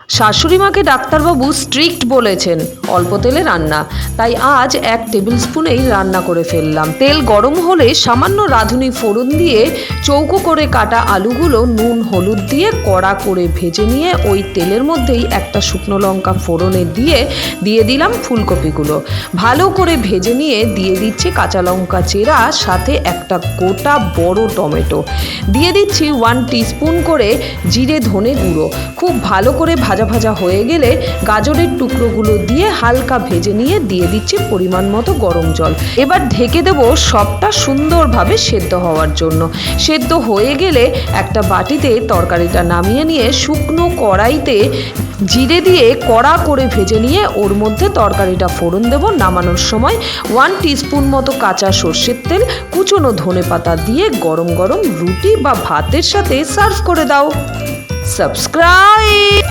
শাশুড়ি মাকে ডাক্তারবাবু স্ট্রিক্ট বলেছেন অল্প তেলে রান্না, তাই আজ 1 টেবিল স্পুনেই রান্না করে ফেললাম। তেল গরম হলে সামান্য রাঁধুনি ফোড়ন দিয়ে চৌকো করে কাটা আলুগুলো নুন হলুদ দিয়ে কড়া করে ভেজে নিয়ে ওই তেলের মধ্যেই একটা শুকনো লঙ্কা ফোড়নে দিয়ে দিলাম ফুলকপিগুলো। ভালো করে ভেজে নিয়ে দিয়ে দিচ্ছি কাঁচা লঙ্কা চেরা, সাথে একটা গোটা বড় টমেটো। দিয়ে দিচ্ছি 1 টিস্পুন করে জিরে ধনে গুঁড়ো। খুব ভালো করে ভাজা ভাজা হয়ে গেলে গাজরের টুকরোগুলো দিয়ে হালকা ভেজে নিয়ে দিয়ে দিচ্ছি পরিমাণ মতো গরম জল। এবার ঢেকে দেবো সবটা সুন্দরভাবে সেদ্ধ হওয়ার জন্য। সেদ্ধ হয়ে গেলে একটা বাটিতে তরকারিটা নামিয়ে নিয়ে শুকনো কড়াইতে জিরে দিয়ে কড়া করে ভেজে নিয়ে ওর মধ্যে তরকারিটা ফোড়ন দেব। নামানোর সময় 1 টিস্পুন মতো কাঁচা সর্ষের তেল, কুচনো ধনেপাতা দিয়ে গরম গরম রুটি বা ভাতের সাথে সার্ভ করে দাও। সাবস্ক্রাইব।